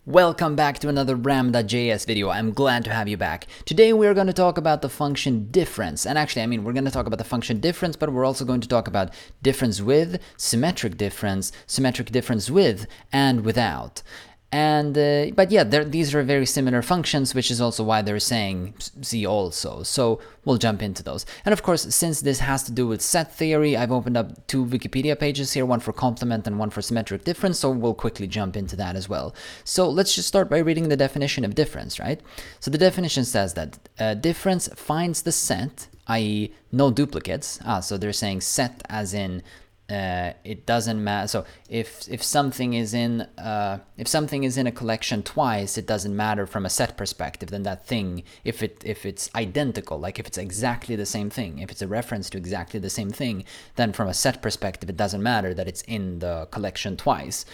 Welcome back to another Ramda JS video. I'm glad to have you back. Today we're going to talk about the function difference. And actually, we're going to talk about the function difference, but we're also going to talk about difference with, symmetric difference, symmetric difference with, and without. And but yeah, these are very similar functions, which is also why they're saying see also. So we'll jump into those. And of course, since this has to do with set theory, I've opened up two Wikipedia pages here, one for complement and one for symmetric difference. So we'll quickly jump into that as well. So let's just start by reading the definition of difference, right? So the definition says that difference finds the set, i.e. no duplicates. So they're saying set as in it doesn't matter. So if something is in a collection twice, it doesn't matter from a set perspective. Then that thing, if it's identical, like if it's exactly the same thing, if it's a reference to exactly the same thing, then from a set perspective, it doesn't matter that it's in the collection twice.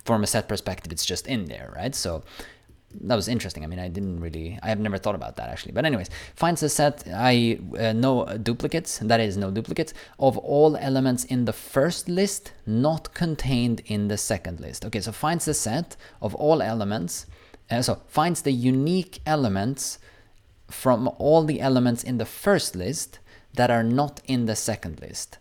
From a set perspective, it's just in there, right? So that was interesting. I have never thought about that actually. But anyways, finds the set, no duplicates, that is no duplicates, of all elements in the first list not contained in the second list. Okay, so finds the set of all elements, so finds the unique elements from all the elements in the first list that are not in the second list.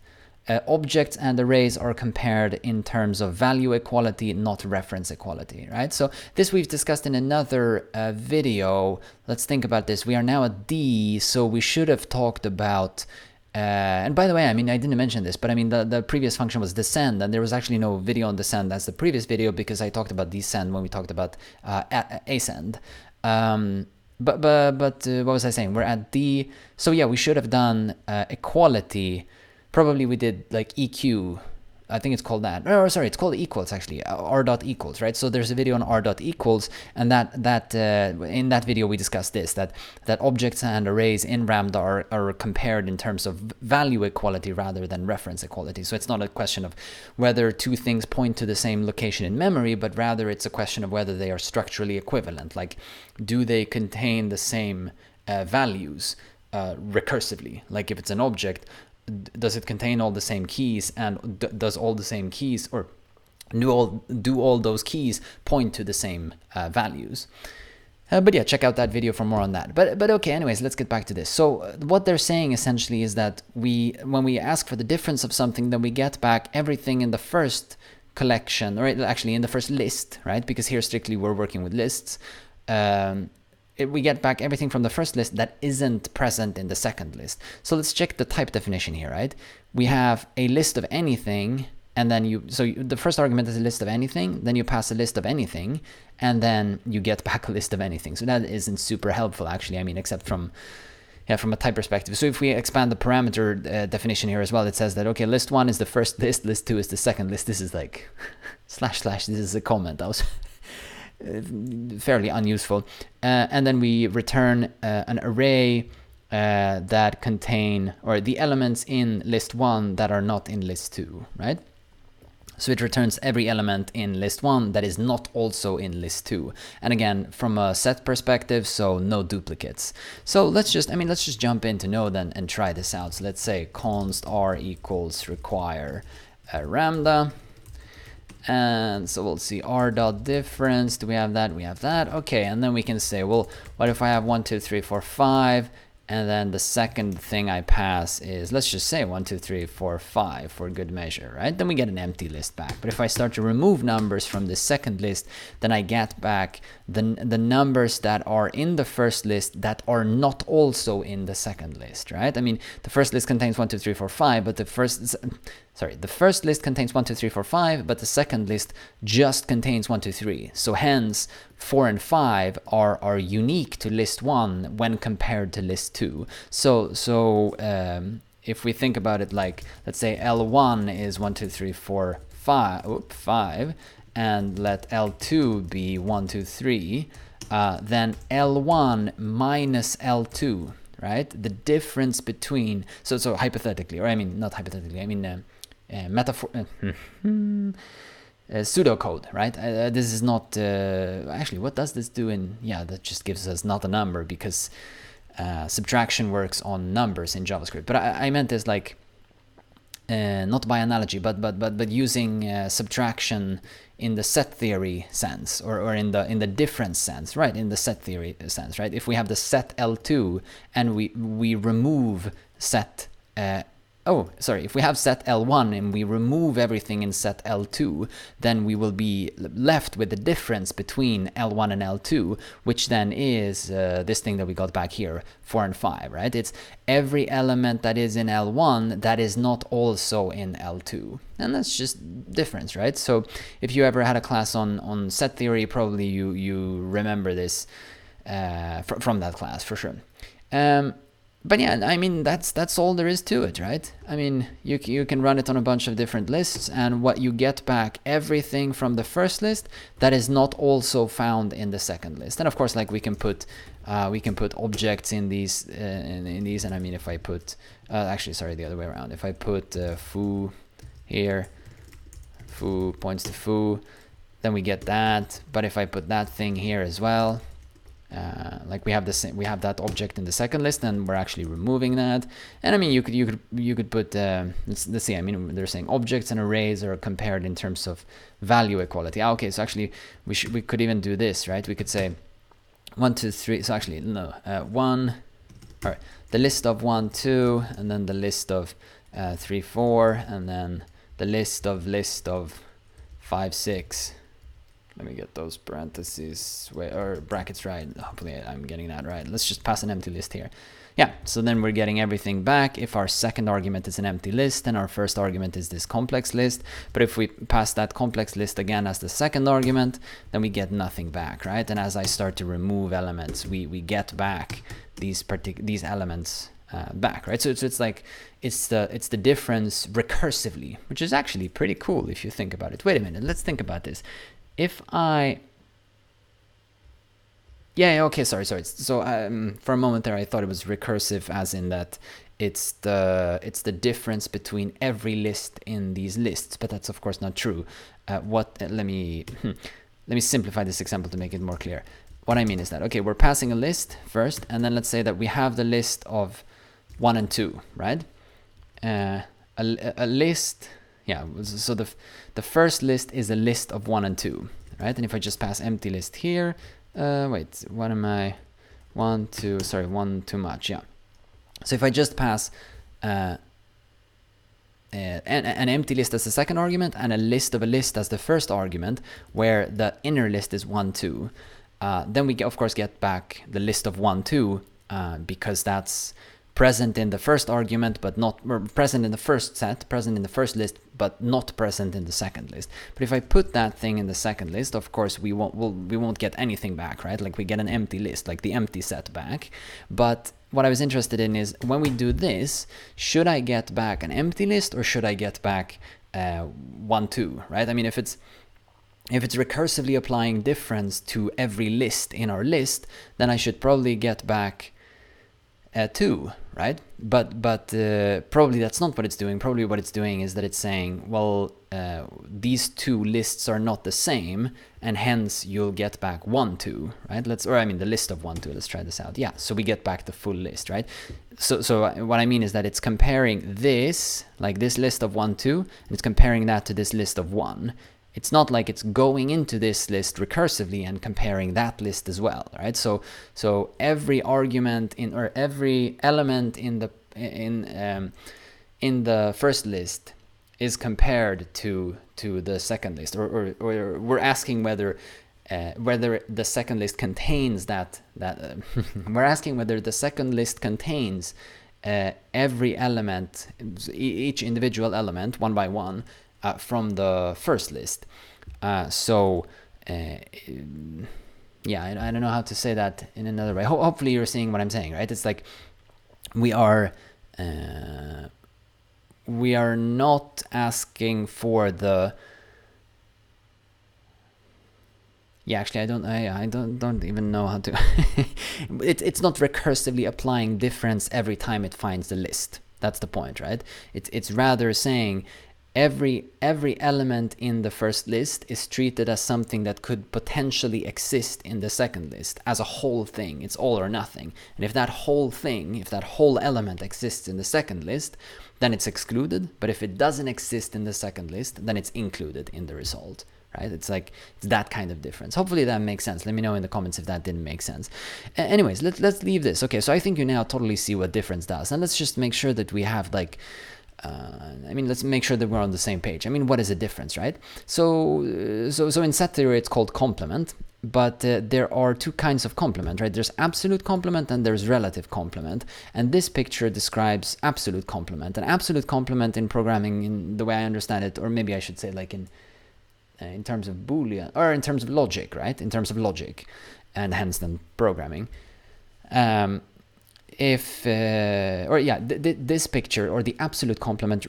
Objects and arrays are compared in terms of value equality, not reference equality, right? So this we've discussed in another video. Let's think about this. We are now at D, so we should have talked about, and by the way, I didn't mention this, but the previous function was descend, and there was actually no video on descend as the previous video because I talked about descend when we talked about ascend. But what was I saying? We're at D, so yeah, we should have done equality. Probably we did like EQ, I think it's called that. Oh, sorry, it's called equals actually, R.equals, right? So there's a video on R.equals, and that in that video we discussed this, that objects and arrays in Ramda are compared in terms of value equality rather than reference equality. So it's not a question of whether two things point to the same location in memory, but rather it's a question of whether they are structurally equivalent. Like, do they contain the same values recursively? Like if it's an object, does it contain all the same keys, and does all the same keys, or do all those keys point to the same values? But yeah, check out that video for more on that. But okay, anyways, let's get back to this. So what they're saying essentially is that when we ask for the difference of something, then we get back everything in the first collection, or actually in the first list, right? Because here strictly we're working with lists. We get back everything from the first list that isn't present in the second list. So let's check the type definition here, right? We have a list of anything, and then the first argument is a list of anything, then you pass a list of anything, and then you get back a list of anything. So that isn't super helpful actually, except from a type perspective. So if we expand the parameter definition here as well, it says that, okay, list 1 is the first list, list 2 is the second list. This is like / this is a comment. That was fairly unuseful. And then we return an array that contain, or the elements in list 1 that are not in list 2, right? So it returns every element in list 1 that is not also in list 2. And again, from a set perspective, so no duplicates. So let's just jump into Node and try this out. So let's say const r equals require Ramda. And so we'll see R.difference. Do we have that? We have that. Okay, and then we can say, well, what if I have 1, 2, 3, 4, 5, and then the second thing I pass is, let's just say 1, 2, 3, 4, 5 for good measure, right? Then we get an empty list back. But if I start to remove numbers from the second list, then I get back the numbers that are in the first list that are not also in the second list, right? The first list contains 1, 2, 3, 4, 5, but the first list contains 1, 2, 3, 4, 5, but the second list just contains 1, 2, 3. So hence, 4 and 5 are unique to list 1 when compared to list 2. So if we think about it like, let's say L1 is 1, 2, 3, 4, 5, and let L2 be 1, 2, 3, then L1 minus L2, right? The difference between, so hypothetically, or not hypothetically, metaphor, pseudocode, right? This is not, actually, what does this do that just gives us not a number, because subtraction works on numbers in JavaScript. But I meant this like, not by analogy, but using subtraction in the set theory sense, or in the difference sense, right? In the set theory sense, right? If we have the set L2 and we remove set if we have set L1 and we remove everything in set L2, then we will be left with the difference between L1 and L2, which then is this thing that we got back here, 4 and 5, right? It's every element that is in L1 that is not also in L2. And that's just difference, right? So if you ever had a class on set theory, probably you remember this from that class for sure. But yeah, I mean, that's all there is to it, right? I mean, you can run it on a bunch of different lists, and what you get back, everything from the first list that is not also found in the second list. And of course, like we can put objects in these, and I mean, if I put, actually, sorry, the other way around. If I put foo here, foo points to foo, then we get that. But if I put that thing here as well, like we have that object in the second list, and we're actually removing that. And I mean, you could put let's see. I mean, they're saying objects and arrays are compared in terms of value equality. Okay, so actually we could even do this, right? We could say 1, 2, 3. So actually no, 1. All right, the list of 1, 2, and then the list of 3, 4, and then the list of 5, 6. Let me get those parentheses or brackets right. Hopefully I'm getting that right. Let's just pass an empty list here. Yeah, so then we're getting everything back if our second argument is an empty list and our first argument is this complex list. But if we pass that complex list again as the second argument, then we get nothing back, right? And as I start to remove elements, we get back these elements back, right? So it's like it's the difference recursively, which is actually pretty cool if you think about it. Wait a minute, let's think about this. If I, okay, sorry. So for a moment there, I thought it was recursive, as in that it's the difference between every list in these lists, but that's of course not true. Let me simplify this example to make it more clear. What I mean is that, okay, we're passing a list first, and then let's say that we have the list of 1 and 2, right? A list. Yeah, so the first list is a list of 1 and 2, right? And if I just pass empty list here, wait, what am I? 1, 2, sorry, 1 too much, yeah. So if I just pass an empty list as the second argument and a list as the first argument, where the inner list is 1, 2, then we of course get back the list of 1, 2, because that's present in the first argument, but not present in the first set, present in the first list, but not present in the second list. But if I put that thing in the second list, of course we won't get anything back, right? Like we get an empty list, like the empty set back. But what I was interested in is, when we do this, should I get back an empty list or should I get back 1, 2, right? I mean, if it's recursively applying difference to every list in our list, then I should probably get back 2, right? But probably that's not what it's doing. Probably what it's doing is that it's saying, well, these two lists are not the same, and hence you'll get back 1, 2, right? The list of 1, 2. Let's try this out. Yeah, so we get back the full list, right? So what I mean is that it's comparing this, like this list of 1, 2, and it's comparing that to this list of 1. It's not like it's going into this list recursively and comparing that list as well, right? So every argument or every element in the first list is compared to the second list, or we're asking whether the second list contains that we're asking whether the second list contains every element, each individual element, one by one, from the first list. Yeah, I don't know how to say that in another way. Hopefully you're seeing what I'm saying, right? It's like we are not asking for the. Yeah, actually, I don't even know how to. It's not recursively applying difference every time it finds the list. That's the point, right? It's rather saying every element in the first list is treated as something that could potentially exist in the second list as a whole thing. It's all or nothing. And if that whole element exists in the second list, then it's excluded. But if it doesn't exist in the second list, then it's included in the result, right? It's like, it's that kind of difference. Hopefully that makes sense. Let me know in the comments if that didn't make sense. Anyways, let's leave this. Okay, so I think you now totally see what difference does. And let's just make sure that we have like, let's make sure that we're on the same page. I mean, what is a difference, right? So in set theory, it's called complement. But there are two kinds of complement, right? There's absolute complement and there's relative complement. And this picture describes absolute complement. And absolute complement in programming, in the way I understand it, or maybe I should say like in terms of Boolean, or in terms of logic, right? In terms of logic, and hence then programming. This picture, or the absolute complement,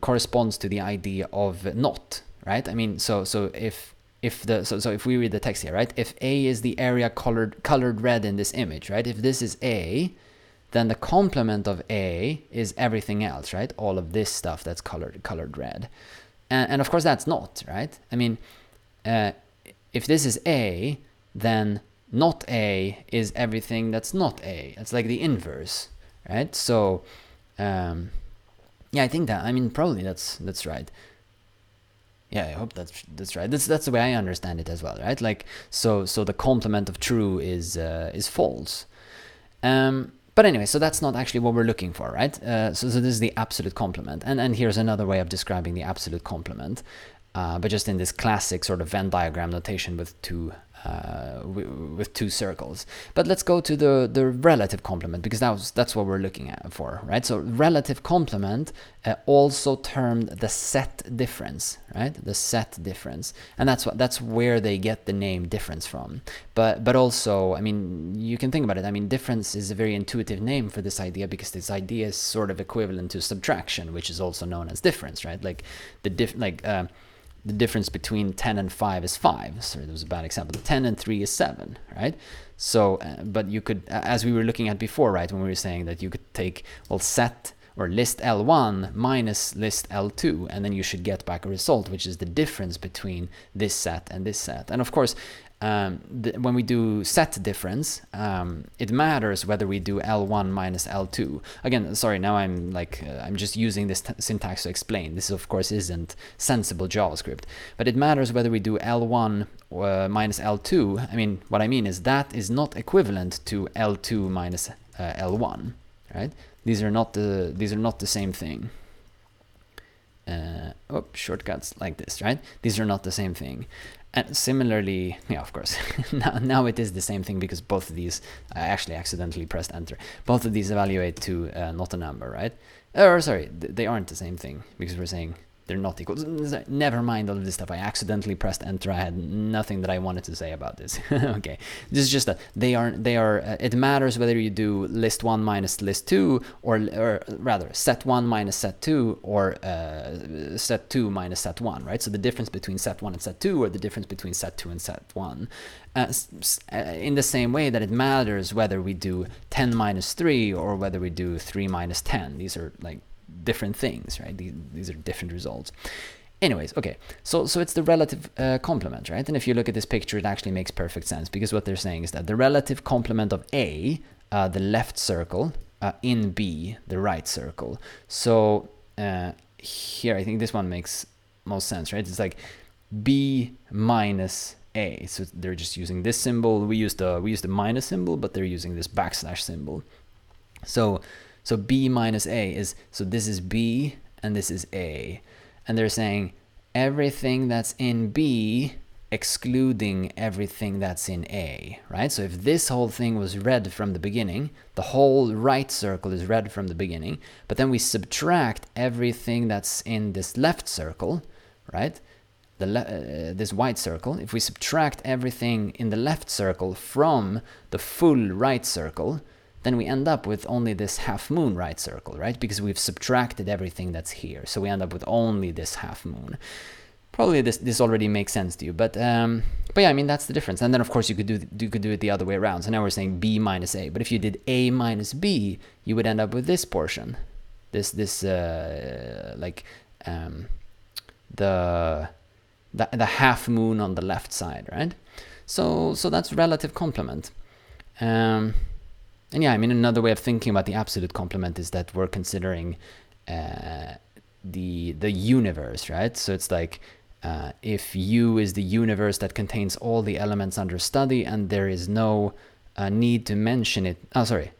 corresponds to the idea of not, right? I mean, so if we read the text here, right? If A is the area colored red in this image, right? If this is A, then the complement of A is everything else, right? All of this stuff that's colored red. And of course that's not, right? I mean, if this is A, then not A is everything that's not A. It's like the inverse, right? So, yeah, I think that, I mean, probably that's right. Yeah, I hope that's right. That's the way I understand it as well, right? Like, so the complement of true is false. But anyway, so that's not actually what we're looking for, right? So this is the absolute complement, and here's another way of describing the absolute complement, but just in this classic sort of Venn diagram notation with two circles. But let's go to the relative complement, because that's what we're looking at for, right? So relative complement, also termed the set difference, right? The set difference, and that's where they get the name difference from. But also, I mean, you can think about it. I mean, difference is a very intuitive name for this idea, because this idea is sort of equivalent to subtraction, which is also known as difference, right? Like the difference between 10 and 5 is 5. Sorry, that was a bad example. 10 and 3 is 7, right? So, but you could, as we were looking at before, right, when we were saying that you could take, well, set or list L1 minus list L2, and then you should get back a result, which is the difference between this set and this set. And of course, when we do set difference, it matters whether we do L1 minus L2. Again, sorry, now I'm just using this syntax to explain. This, of course, isn't sensible JavaScript, but it matters whether we do L1 minus L2. I mean, what I mean is that is not equivalent to L2 minus L1, right? These are not the same thing. Shortcuts like this, right? These are not the same thing. And similarly, yeah, of course, now it is the same thing, because both of these, I actually accidentally pressed enter. Both of these evaluate to not a number, right? Or sorry, they aren't the same thing, because we're saying they're not equal. Never mind all of this stuff. I accidentally pressed enter. I had nothing that I wanted to say about this. Okay, this is just that they are. It matters whether you do list 1 minus list 2, or rather set 1 minus set 2, or set 2 minus set 1, right? So the difference between set 1 and set 2, or the difference between set 2 and set 1. In the same way that it matters whether we do 10 minus 3 or whether we do 3 minus 10. These are like different things, right? These are different results. Anyways, okay, so it's the relative complement, right? And if you look at this picture, it actually makes perfect sense, because what they're saying is that the relative complement of A, the left circle, in B, the right circle. So here, I think this one makes most sense, right? It's like B minus A. So they're just using this symbol. We use the minus symbol, but they're using this backslash symbol. So B minus A is, so this is B and this is A. And they're saying everything that's in B excluding everything that's in A, right? So if this whole thing was red from the beginning, the whole right circle is red from the beginning, but then we subtract everything that's in this left circle, right? This white circle, if we subtract everything in the left circle from the full right circle, then we end up with only this half moon right circle, right? Because we've subtracted everything that's here. So we end up with only this half moon. Probably this already makes sense to you, but yeah, I mean, that's the difference. And then of course you could do it the other way around. So now we're saying B minus A, but if you did A minus B, you would end up with this portion, the half moon on the left side, right? So that's relative complement. And yeah, I mean, another way of thinking about the absolute complement is that we're considering the universe, right? So it's like if U is the universe that contains all the elements under study and there is no need to mention it. Oh, sorry.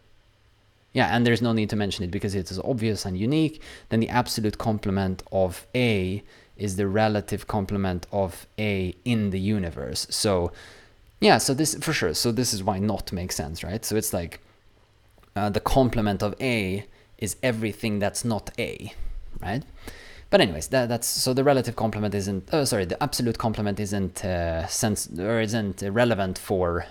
Yeah, and there's no need to mention it because it is obvious and unique, then the absolute complement of A is the relative complement of A in the universe. So yeah, so this for sure. So this is why not makes sense, right? So it's like the complement of A is everything that's not A, right? But anyways, that's so the relative complement isn't. Oh, sorry, the absolute complement isn't isn't relevant for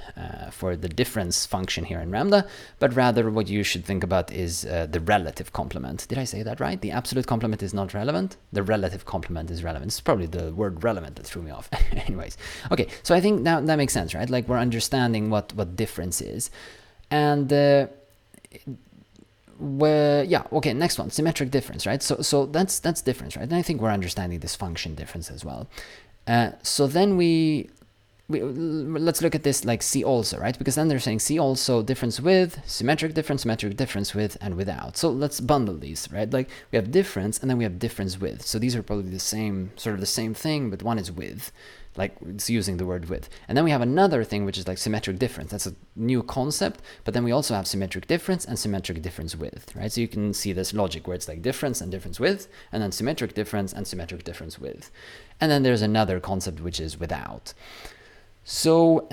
the difference function here in Ramda, but rather what you should think about is the relative complement. Did I say that right? The absolute complement is not relevant. The relative complement is relevant. It's probably the word relevant that threw me off. Anyways, okay. So I think now that makes sense, right? Like we're understanding what difference is, and. Yeah, okay, next one, symmetric difference, right? So that's difference, right? And I think we're understanding this function difference as well. So then let's look at this like see also, right? Because then they're saying see also difference with, symmetric difference with, and without. So let's bundle these, right? Like we have difference and then we have difference with. So these are probably the same, sort of the same thing, but one is with. Like it's using the word with. And then we have another thing which is like symmetric difference. That's a new concept, but then we also have symmetric difference and symmetric difference with, right? So you can see this logic where it's like difference and difference with, and then symmetric difference and symmetric difference with. And then there's another concept which is without. So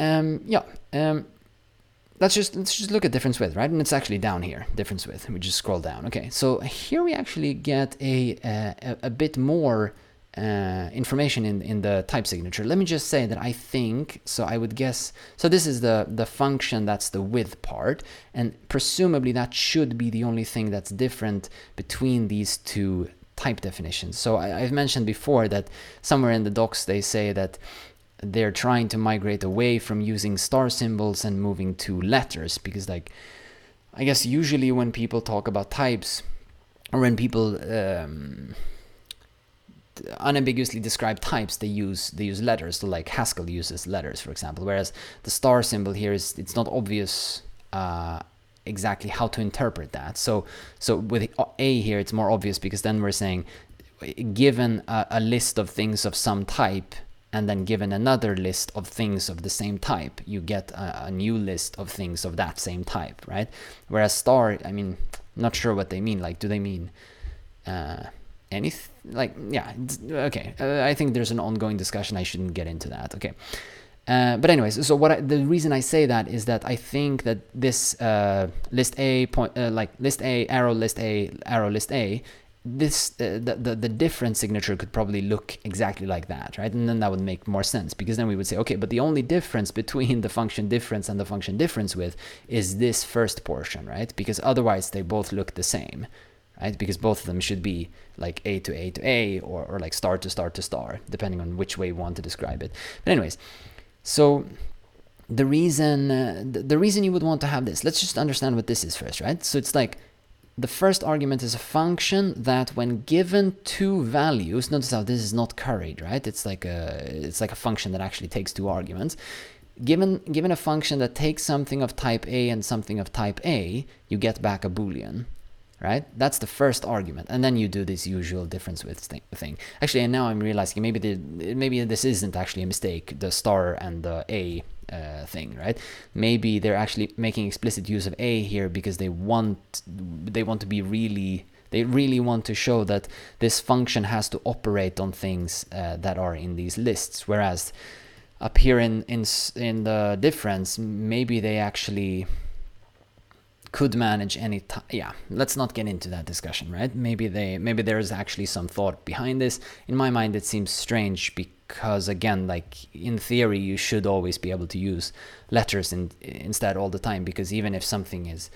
let's just look at difference with, right? And it's actually down here, difference with. We just scroll down. Okay, so here we actually get a bit more information in the type signature. Let me just say that I think, so I would guess, so this is the function that's the with part, and presumably that should be the only thing that's different between these two type definitions. So I've mentioned before that somewhere in the docs they say that they're trying to migrate away from using star symbols and moving to letters, because like, I guess usually when people talk about types, or when people unambiguously describe types, they use letters. So like Haskell uses letters, for example, whereas the star symbol here it's not obvious exactly how to interpret that. So with A here, it's more obvious because then we're saying given a list of things of some type and then given another list of things of the same type, you get a new list of things of that same type, right? Whereas star, I mean, not sure what they mean. Like, do they mean anything? Like, yeah, okay. I think there's an ongoing discussion. I shouldn't get into that. Okay. But anyways, so the reason I say that is that I think that this list A like list A arrow list A, this the difference signature could probably look exactly like that, right? And then that would make more sense, because then we would say, okay, but the only difference between the function difference and the function difference with is this first portion, right? Because otherwise they both look the same, right? Because both of them should be like A to A to A, or like star to star to star, depending on which way you want to describe it. But anyways, so the reason you would want to have this, let's just understand what this is first, right? So it's like the first argument is a function that when given two values, notice how this is not curried, right? It's like a function that actually takes two arguments. Given a function that takes something of type A and something of type A, you get back a Boolean, right? That's the first argument, and then you do this usual difference with thing. Actually, and now I'm realizing maybe this isn't actually a mistake, the star and the A thing, right? Maybe they're actually making explicit use of A here because they really want to show that this function has to operate on things that are in these lists, whereas up here in the difference, maybe they actually could manage any time. Yeah, let's not get into that discussion, right? Maybe there's actually some thought behind this. In my mind, it seems strange because, again, like in theory, you should always be able to use letters instead all the time, because even if something is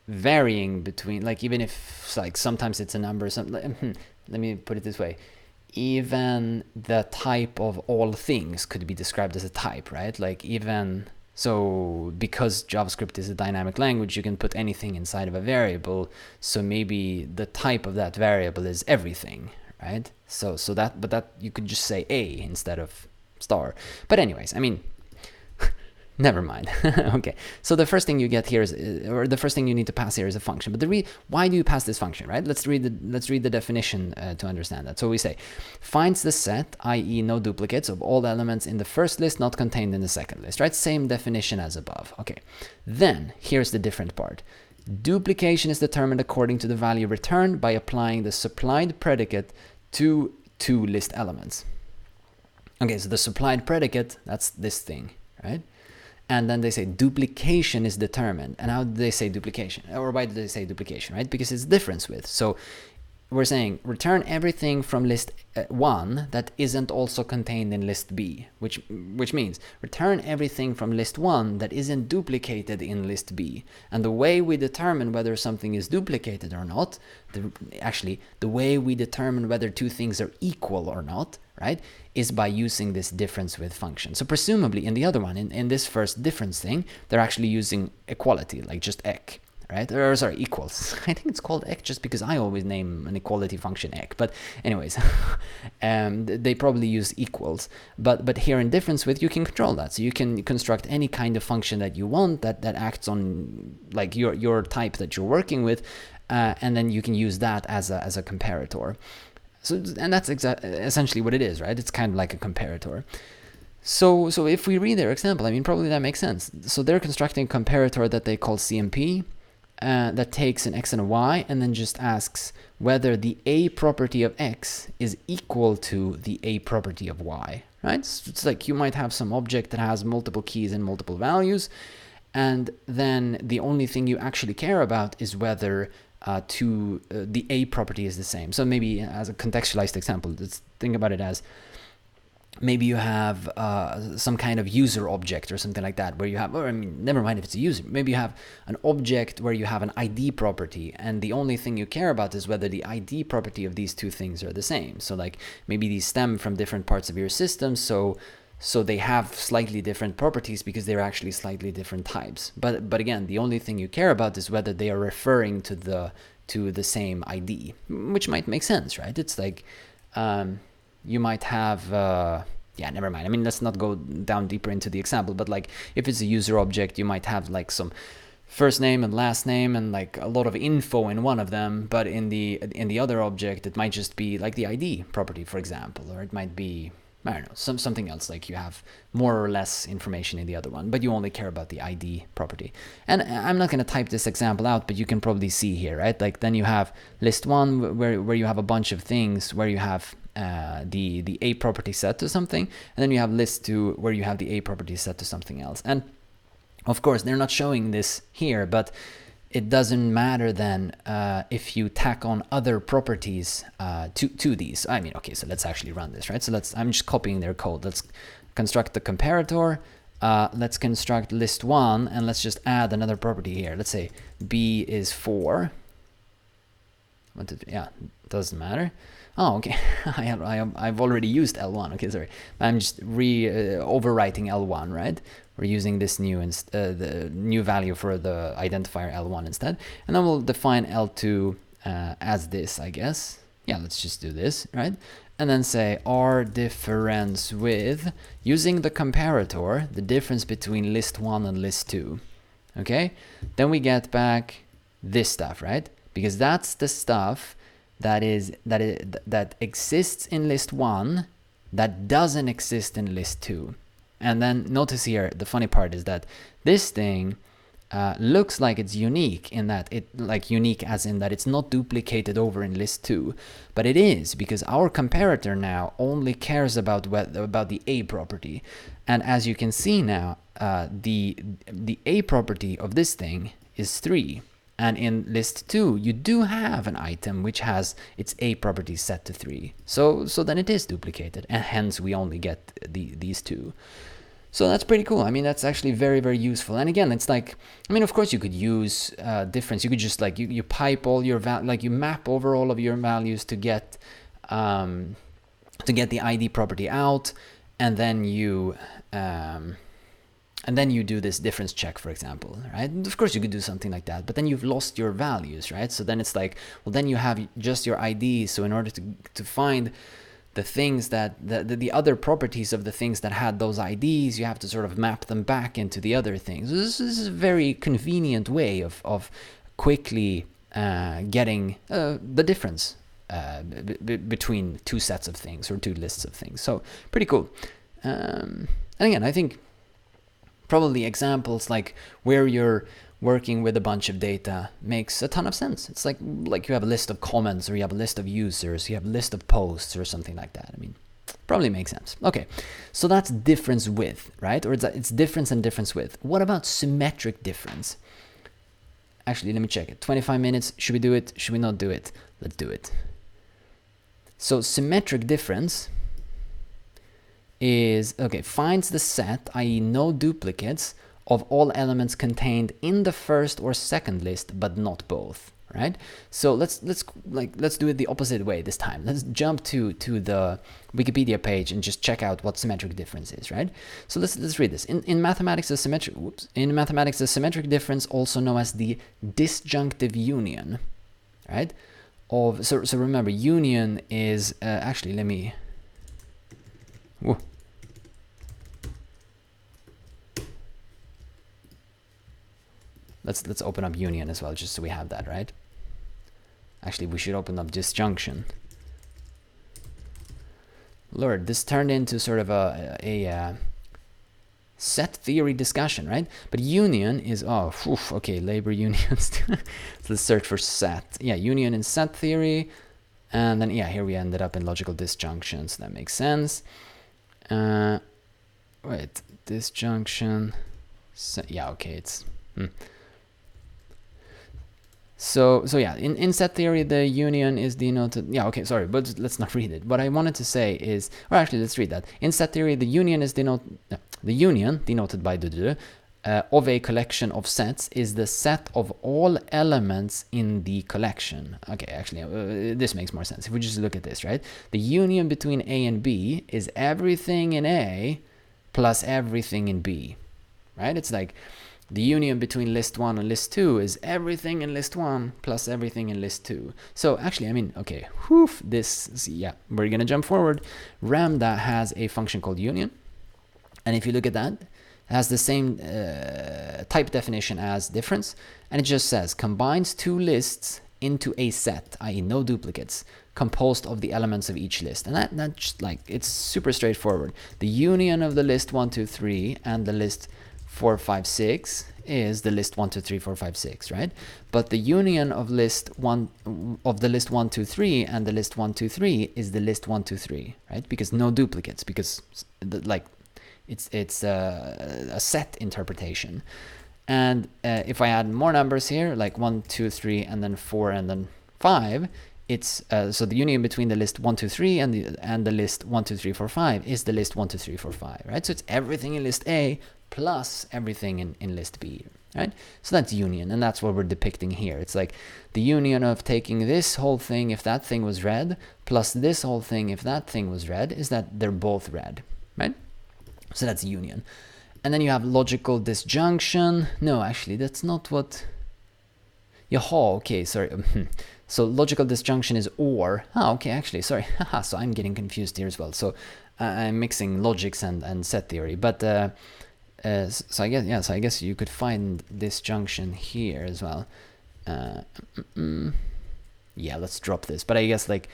varying between, like, even if like sometimes it's a number, let me put it this way. Even the type of all things could be described as a type, right? Like even... So because JavaScript is a dynamic language, you can put anything inside of a variable. So maybe the type of that variable is everything, right? So that you could just say A instead of star. But anyways, I mean, Never mind. Okay, so the first thing you get here is, or the first thing you need to pass here is a function. But why do you pass this function, right? Let's read the definition to understand that. So we say, finds the set, i.e. no duplicates, of all elements in the first list not contained in the second list, right? Same definition as above. Okay, then here's the different part. Duplication is determined according to the value returned by applying the supplied predicate to two list elements. Okay, so the supplied predicate, that's this thing, right? And then they say duplication is determined. And how do they say duplication? Or why do they say duplication, right? Because it's difference with. So we're saying return everything from list 1 that isn't also contained in list B, which means return everything from list 1 that isn't duplicated in list B. And the way we determine whether something is duplicated or not, the way we determine whether two things are equal or not, right, is by using this difference with function. So presumably in the other one, in this first difference thing, they're actually using equality, like just ek, right? Or sorry, equals. I think it's called ek just because I always name an equality function ek. But anyways, they probably use equals. But here in difference with, you can control that. So you can construct any kind of function that you want that acts on like your type that you're working with, and then you can use that as a comparator. So, and that's essentially what it is, right? It's kind of like a comparator. So if we read their example, I mean, probably that makes sense. So they're constructing a comparator that they call CMP, that takes an x and a y, and then just asks whether the A property of x is equal to the A property of y, right? So it's like you might have some object that has multiple keys and multiple values, and then the only thing you actually care about is whether the A property is the same. So maybe as a contextualized example, let's think about it as maybe you have some kind of user object or something like that where you have, or I mean, never mind if it's a user, maybe you have an object where you have an ID property, and the only thing you care about is whether the ID property of these two things are the same. So like maybe these stem from different parts of your system, so they have slightly different properties because they're actually slightly different types. But again, the only thing you care about is whether they are referring to the same ID, which might make sense, right? It's like you might have yeah, never mind. I mean, let's not go down deeper into the example, but like if it's a user object, you might have like some first name and last name and like a lot of info in one of them, but in the other object it might just be like the ID property, for example, or it might be, I don't know, something else, like you have more or less information in the other one, but you only care about the ID property. And I'm not going to type this example out, but you can probably see here, right? Like then you have list 1 where you have a bunch of things where you have the A property set to something, and then you have list 2 where you have the A property set to something else. And of course, they're not showing this here, but it doesn't matter then if you tack on other properties to these. I mean, okay, so let's actually run this, right? So I'm just copying their code. Let's construct the comparator. Let's construct list 1, and let's just add another property here. Let's say B is 4. Yeah, doesn't matter. Oh, okay. I've already used L1. Okay, sorry. I'm just overwriting L1, right? We're using this the new value for the identifier L1 instead. And then we'll define L2 as this, I guess. Yeah, let's just do this, right? And then say R.difference_with, using the comparator, the difference between list 1 and list 2. Okay? Then we get back this stuff, right? Because that's the stuff that exists in list 1 that doesn't exist in list 2. And then notice here, the funny part is that this thing looks like it's unique in that unique as in that it's not duplicated over in list 2, but it is, because our comparator now only cares about the A property. And as you can see now, the A property of this thing is 3. And in list 2, you do have an item which has its A property set to 3. So then it is duplicated, and hence we only get these two. So that's pretty cool. I mean, that's actually very, very useful. And again, it's like, I mean, of course you could use difference. You could just like, you pipe all your you map over all of your values to get the ID property out, and then you do this difference check, for example, right? And of course you could do something like that, but then you've lost your values, right? So then it's like, well, then you have just your ID. So in order to find the things that the other properties of the things that had those IDs, you have to sort of map them back into the other things. This is a very convenient way of quickly getting the difference between two sets of things or two lists of things. So pretty cool. And again, I think probably examples like where you're working with a bunch of data makes a ton of sense. It's like you have a list of comments, or you have a list of users, you have a list of posts or something like that. I mean, probably makes sense. Okay, so that's difference with, right? Or it's difference and difference with. What about symmetric difference? Actually, let me check it. 25 minutes. Should we do it? Should we not do it? Let's do it. So symmetric difference is, okay, finds the set, i.e. no duplicates, of all elements contained in the first or second list, but not both, right? So let's do it the opposite way this time. Let's jump to the Wikipedia page and just check out what symmetric difference is, right? So let's read this. In mathematics, the symmetric difference, also known as the disjunctive union, right? So remember, union is actually, let me. Whoa. Let's open up union as well, just so we have that, right? Actually, we should open up disjunction. Lord, this turned into sort of a set theory discussion, right? But union is, okay, labor unions. So let's search for set. Yeah, union in set theory. And then, yeah, here we ended up in logical disjunction, so that makes sense. Wait, disjunction. Yeah, okay, it's... So yeah, in set theory, the union is denoted. Yeah, okay, sorry, but let's not read it. What I wanted to say is, or actually, let's read that. In set theory, the union is denoted by of a collection of sets is the set of all elements in the collection. Okay, actually, this makes more sense if we just look at this, right? The union between A and B is everything in A plus everything in B, right? It's like the union between list 1 and list 2 is everything in list 1 plus everything in list 2. So actually, I mean, okay, yeah, we're going to jump forward. Ramda has a function called union. And if you look at that, it has the same type definition as difference. And it just says combines two lists into a set, i.e. no duplicates, composed of the elements of each list. And that just like, it's super straightforward. The union of the list 1, 2, 3 and the list 4, 5, 6 is the list 1, 2, 3, 4, 5, 6, right? But the union of the list 1, 2, 3 and the list 1, 2, 3 is the list 1, 2, 3, right? Because no duplicates, because it's a set interpretation. And if I add more numbers here, like 1, 2, 3, and then 4, and then 5, it's so the union between the list 1, 2, 3 and the list 1, 2, 3, 4, 5 is the list 1, 2, 3, 4, 5, right? So it's everything in list A plus everything in list B, right? So that's union, and that's what we're depicting here. It's like the union of taking this whole thing if that thing was red plus this whole thing if that thing was red is that they're both red, right? So that's union. And then you have logical disjunction. No, actually, that's not what... Yaha, okay, sorry. So logical disjunction is or. Okay, actually, sorry. So I'm getting confused here as well. So I'm mixing logics and set theory. But so I guess, yeah, so I guess you could find disjunction here as well. Yeah, let's drop this. But I guess like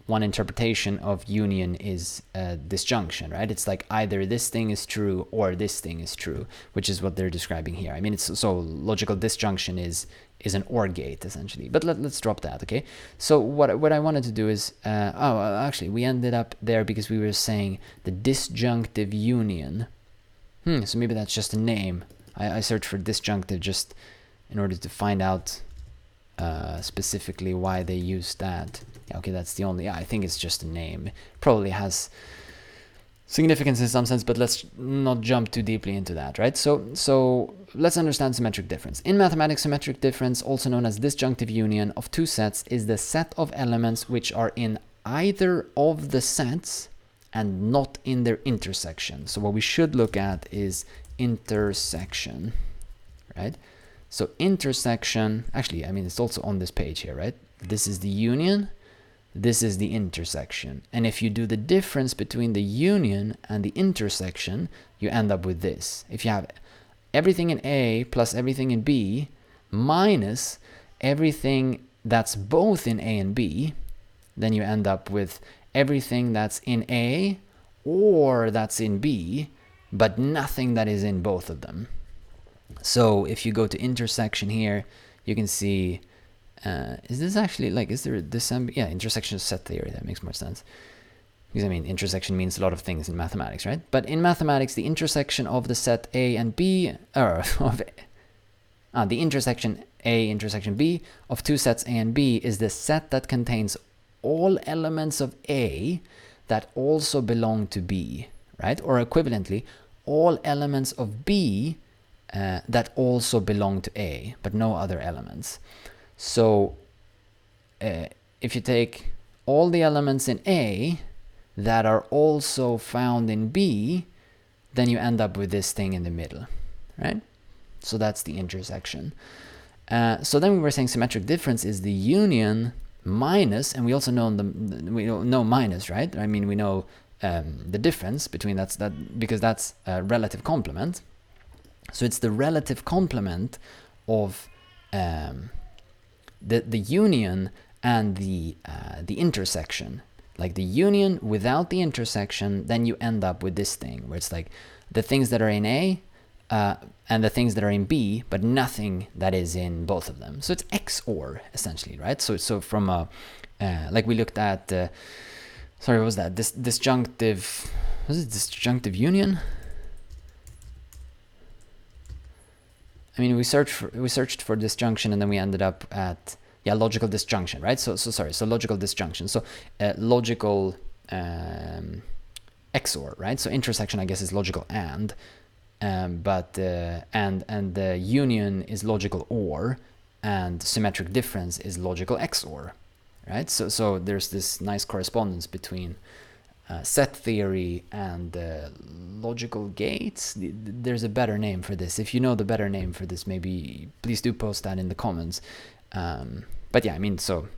one interpretation of union is disjunction, right? It's like either this thing is true or this thing is true, which is what they're describing here. I mean, it's so logical disjunction is an OR gate essentially. But let's drop that, okay? So what I wanted to do is, actually we ended up there because we were saying the disjunctive union. So maybe that's just a name. I searched for disjunctive just in order to find out specifically why they used that. Yeah, okay, that's the only... Yeah, I think it's just a name. Probably has significance in some sense, but let's not jump too deeply into that, right? So let's understand symmetric difference. In mathematics, symmetric difference, also known as disjunctive union of two sets, is the set of elements which are in either of the sets and not in their intersection. So what we should look at is intersection, right? So intersection, actually, I mean, it's also on this page here, right? This is the union. this is the intersection. And if you do the difference between the union and the intersection, you end up with this. If you have everything in A plus everything in B minus everything that's both in A and B, then you end up with everything that's in A or that's in B, but nothing that is in both of them. So if you go to intersection here, you can see, is this actually like, is there this, yeah, intersection is set theory, that makes more sense. Because I mean, intersection means a lot of things in mathematics, right? But in mathematics, the intersection of the set A and B, or the intersection A, intersection B of two sets A and B is the set that contains all elements of A that also belong to B, right? Or equivalently, all elements of B that also belong to A, but no other elements. So if you take all the elements in A that are also found in B, then you end up with this thing in the middle, right? So that's the intersection. So then we were saying symmetric difference is the union minus, and we also know we know minus, right? I mean, we know the difference between that because that's a relative complement. So it's the relative complement of the union and the intersection. Like the union without the intersection, then you end up with this thing where it's like the things that are in A and the things that are in B, but nothing that is in both of them. So it's XOR essentially, right? So from a like we looked at, sorry, what was that? Disjunctive, was it disjunctive union? I mean, we searched for disjunction and then we ended up at, yeah, logical disjunction, right? So logical disjunction. So logical XOR, right? So intersection, I guess, is logical and the union is logical OR, and symmetric difference is logical XOR, right? So there's this nice correspondence between set theory and logical gates. There's a better name for this. If you know the better name for this, maybe please do post that in the comments. But yeah, I mean, so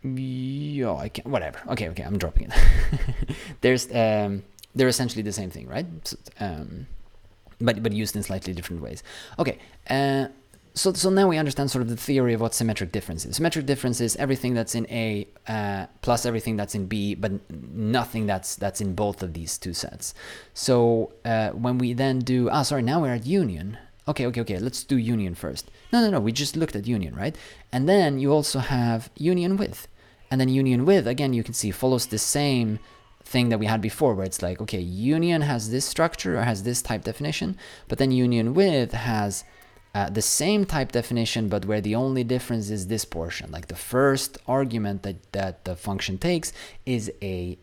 yeah, I can't, whatever. Okay, I'm dropping it. They're essentially the same thing, right? So, but used in slightly different ways. Okay, so now we understand sort of the theory of what symmetric difference is. Symmetric difference is everything that's in A plus everything that's in B, but nothing that's in both of these two sets. So when we then do, now we're at union. Okay, let's do union first. No, we just looked at union, right? And then you also have union with. And then union with, again, you can see follows the same thing that we had before, where it's like, okay, union has this structure or has this type definition, but then union with has the same type definition, but where the only difference is this portion. Like the first argument that the function takes is a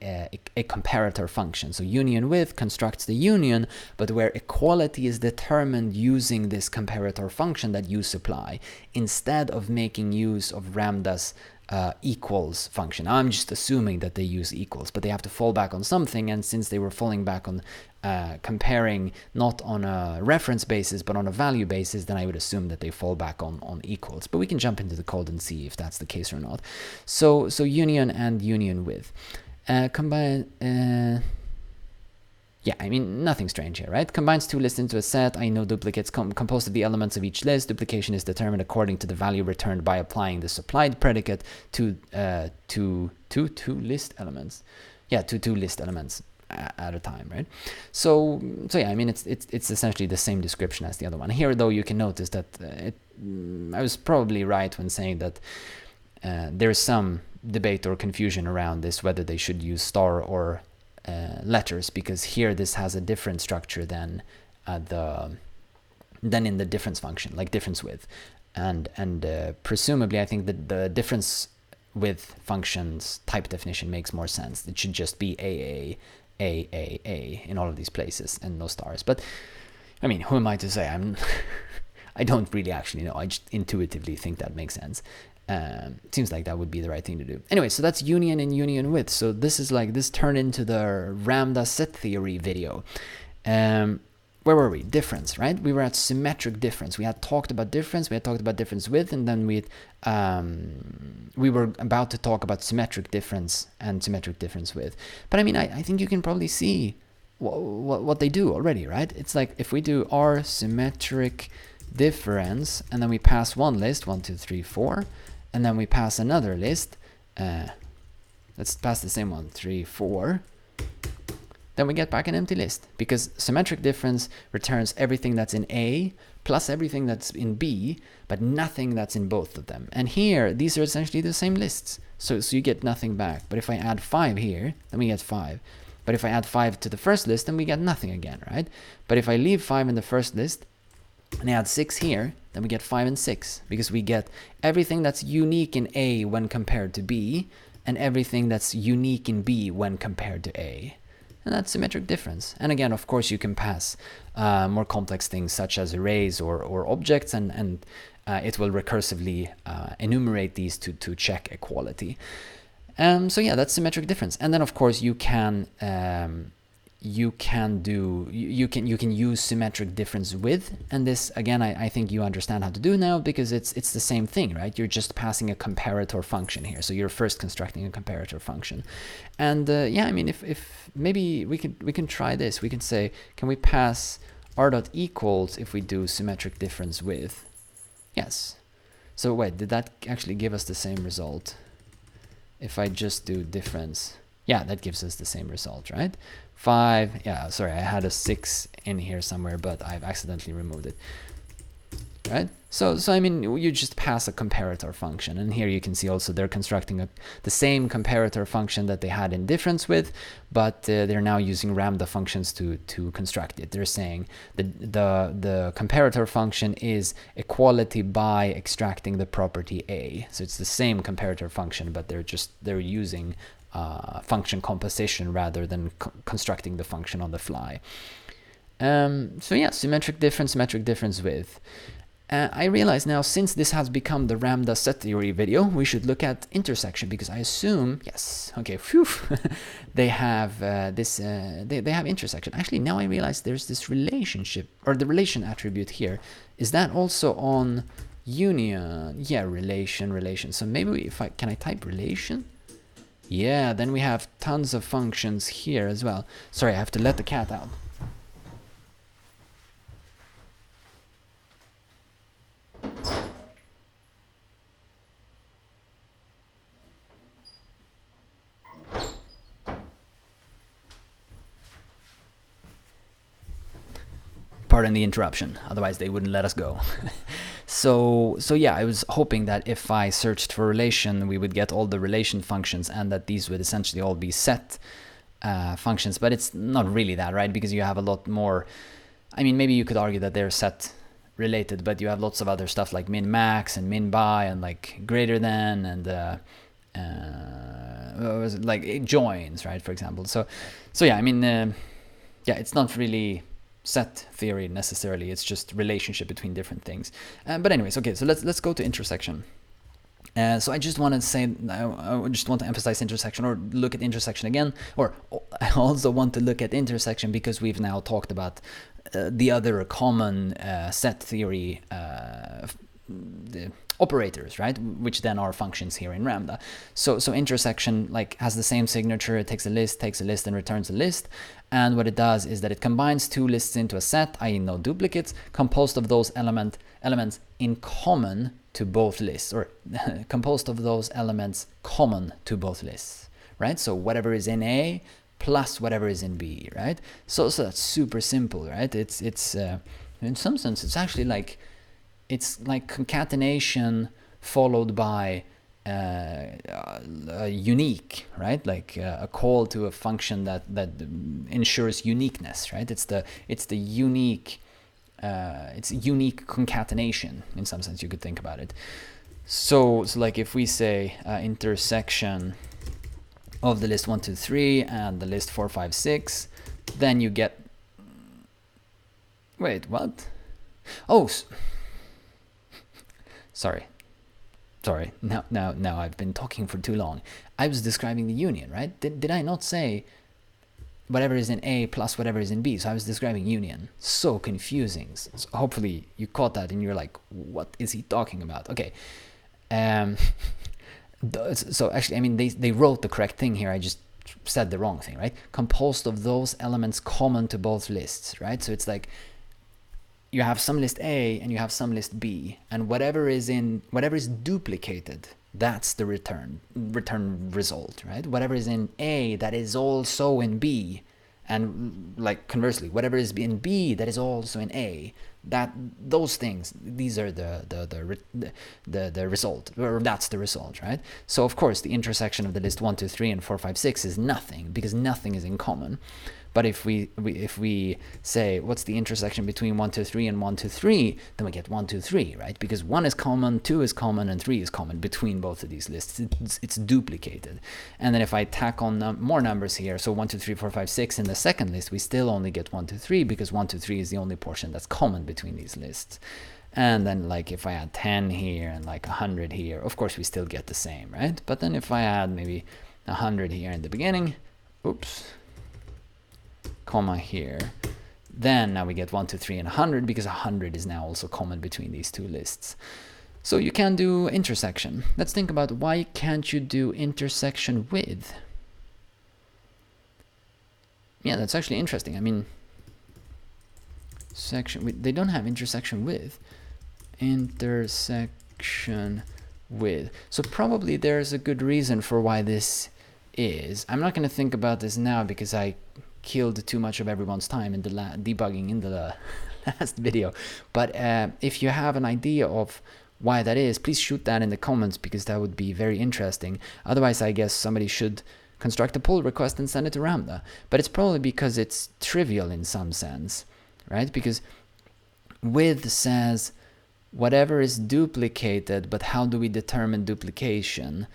comparator function. So union with constructs the union, but where equality is determined using this comparator function that you supply, instead of making use of Ramda's equals function. I'm just assuming that they use equals, but they have to fall back on something, and since they were falling back on comparing not on a reference basis but on a value basis, then I would assume that they fall back on equals. But we can jump into the code and see if that's the case or not. So union and union with combine. Yeah, I mean, nothing strange here, right? Combines two lists into a set. I know duplicates composed of the elements of each list. Duplication is determined according to the value returned by applying the supplied predicate to two list elements. Yeah, two list elements at a time, right? So yeah, I mean, it's essentially the same description as the other one. Here, though, you can notice that I was probably right when saying that there is some debate or confusion around this, whether they should use star or letters, because here this has a different structure than in the difference function, like difference with, and presumably I think that the difference with functions type definition makes more sense. It should just be A in all of these places and no stars. But I mean, who am I to say? I don't really actually know. I just intuitively think that makes sense. Seems like that would be the right thing to do. Anyway, so that's union and union with. So this is like, this turned into the Ramda set theory video. where were we? Difference, right? We were at symmetric difference. We had talked about difference. We had talked about difference with, and then we were about to talk about symmetric difference and symmetric difference with. But I mean, I think you can probably see what they do already, right? It's like if we do R.symmetric difference, and then we pass one list, 1, 2, 3, 4, and then we pass another list. Let's pass the same one, 3, 4. Then we get back an empty list, because symmetric difference returns everything that's in A plus everything that's in B, but nothing that's in both of them. And here, these are essentially the same lists. So you get nothing back. But if I add 5 here, then we get 5. But if I add 5 to the first list, then we get nothing again, right? But if I leave 5 in the first list and I add 6 here, then we get 5 and 6, because we get everything that's unique in A when compared to B, and everything that's unique in B when compared to A. And that's symmetric difference. And again, of course, you can pass more complex things such as arrays or objects, and it will recursively enumerate these to check equality. So yeah, that's symmetric difference. And then of course you can use symmetric difference with, and this again I think you understand how to do now, because it's the same thing, right? You're just passing a comparator function here, so you're first constructing a comparator function. And yeah, I mean, if maybe we can try this. We can say, can we pass r.equals if we do symmetric difference with? Yes. So wait, did that actually give us the same result? If I just do difference, yeah, that gives us the same result, right? 5, yeah, sorry, I had a 6 in here somewhere, but I've accidentally removed it, right? So I mean, you just pass a comparator function, and here you can see also they're constructing the same comparator function that they had in difference with, but they're now using Ramda functions to construct it. They're saying the comparator function is equality by extracting the property A. So it's the same comparator function, but they're using function composition rather than constructing the function on the fly. So yeah, symmetric difference with. I realize now, since this has become the Ramda set theory video, we should look at intersection, because I assume, yes, okay, phew, they have they have intersection. Actually, now I realize there's this relationship, or the relation attribute here. Is that also on union? Yeah, relation. So maybe can I type relation? Yeah, then we have tons of functions here as well. Sorry, I have to let the cat out. Pardon the interruption, otherwise they wouldn't let us go. So yeah, I was hoping that if I searched for relation, we would get all the relation functions, and that these would essentially all be set functions, but it's not really that, right? Because you have a lot more. I mean, maybe you could argue that they're set related, but you have lots of other stuff like min max and min by and like greater than, and like joins, right, for example. So yeah, I mean, yeah, it's not really set theory necessarily, it's just relationship between different things. But anyways, okay, so let's go to intersection. So I just want to say, I just want to emphasize intersection, or look at intersection again, or I also want to look at intersection because we've now talked about the other common set theory the operators, right, which then are functions here in Ramda. So intersection like has the same signature. It takes a list and returns a list, and what it does is that it combines two lists into a set, i.e. no duplicates, composed of those elements in common to both lists, or composed of those elements common to both lists, right? So whatever is in A plus whatever is in B, right? So that's super simple, right? It's in some sense it's actually like, it's like concatenation followed by a unique, right? Like a call to a function that ensures uniqueness, right? It's unique concatenation in some sense, you could think about it. So like if we say intersection of the list 1, 2, 3 and the list 4, 5, 6, then you get, wait, what? Oh, sorry. Now I've been talking for too long. I was describing the union, right? Did I not say whatever is in A plus whatever is in B. So I was describing union. So confusing. So hopefully you caught that and you're like, what is he talking about? Okay. So actually, I mean, they wrote the correct thing here. I just said the wrong thing, right? Composed of those elements common to both lists, right? So it's like you have some list A and you have some list B, and whatever is duplicated, that's the return result, right? Whatever is in A that is also in B, and like conversely, whatever is in B that is also in A, those things, these are the result, or that's the result, right? So of course the intersection of the list 1, 2, 3 and 4, 5, 6 is nothing, because nothing is in common. But if we say what's the intersection between 1, 2, 3 and 1, 2, 3, then we get 1, 2, 3, right? Because 1 is common, 2 is common, and 3 is common between both of these lists. It's duplicated. And then if I tack on more numbers here, so 1, 2, 3, 4, 5, 6 in the second list, we still only get 1, 2, 3, because 1, 2, 3 is the only portion that's common between these lists. And then like if I add 10 here and like 100 here, of course we still get the same, right? But then if I add maybe 100 here in the beginning, oops, comma here, then now we get 1, 2, 3 and 100, because 100 is now also common between these two lists. So you can do intersection. Let's think about, why can't you do intersection with? Yeah, that's actually interesting. I mean, they don't have intersection with. Intersection with. So probably there's a good reason for why this is. I'm not going to think about this now because I killed too much of everyone's time in the debugging in the last video. But if you have an idea of why that is, please shoot that in the comments, because that would be very interesting. Otherwise, I guess somebody should construct a pull request and send it to Ramda. But it's probably because it's trivial in some sense, right? Because with says whatever is duplicated, but how do we determine duplication?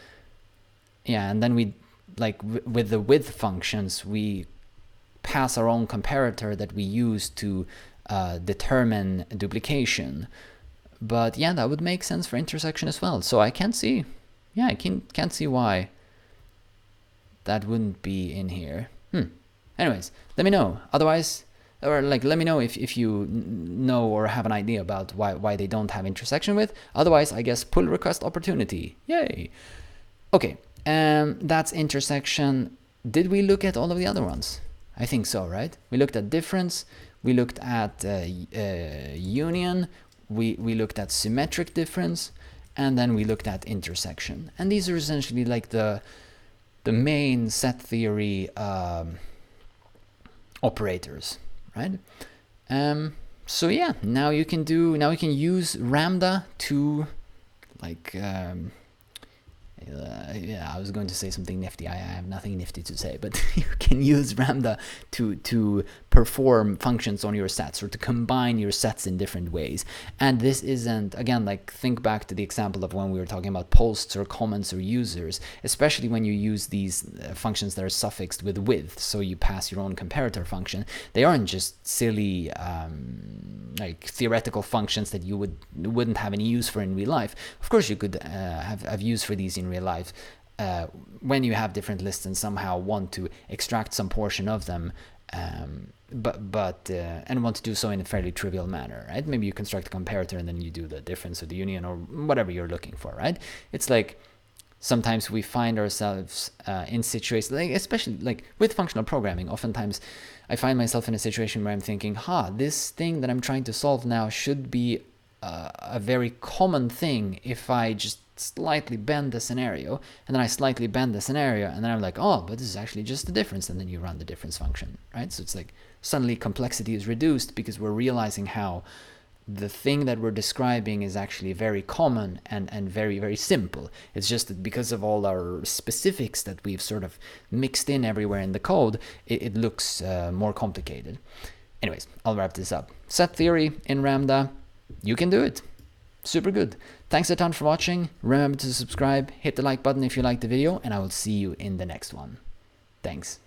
Yeah, and then we, like with the with functions, we pass our own comparator that we use to determine duplication. But yeah, that would make sense for intersection as well. So I can't see, yeah, I can't see why that wouldn't be in here. Anyways, let me know. Otherwise, or like let me know if you know or have an idea about why they don't have intersection with. Otherwise, I guess pull request opportunity. Yay. Okay, that's intersection. Did we look at all of the other ones? I think so, right? We looked at difference, we looked at union, we looked at symmetric difference, and then we looked at intersection. And these are essentially like the main set theory operators, right? So yeah, now you can use Ramda to like yeah, I was going to say something nifty. I have nothing nifty to say, but you can use Ramda to perform functions on your sets, or to combine your sets in different ways. And this isn't, again, like think back to the example of when we were talking about posts or comments or users, especially when you use these functions that are suffixed with, so you pass your own comparator function. They aren't just silly like theoretical functions that you wouldn't have any use for in real life. Of course you could have use for these in real life when you have different lists and somehow want to extract some portion of them, and want to do so in a fairly trivial manner, right? Maybe you construct a comparator and then you do the difference or the union or whatever you're looking for, right? It's like sometimes we find ourselves in situations, like especially like with functional programming, oftentimes I find myself in a situation where I'm thinking, this thing that I'm trying to solve now should be a very common thing if I just slightly bend the scenario, and then I slightly bend the scenario, and then I'm like, oh, but this is actually just the difference, and then you run the difference function, right? So it's like suddenly complexity is reduced because we're realizing how the thing that we're describing is actually very common and very, very simple. It's just that because of all our specifics that we've sort of mixed in everywhere in the code, it looks more complicated. Anyways, I'll wrap this up. Set theory in Ramda, you can do it. Super good. Thanks a ton for watching. Remember to subscribe, hit the like button if you liked the video, and I will see you in the next one. Thanks.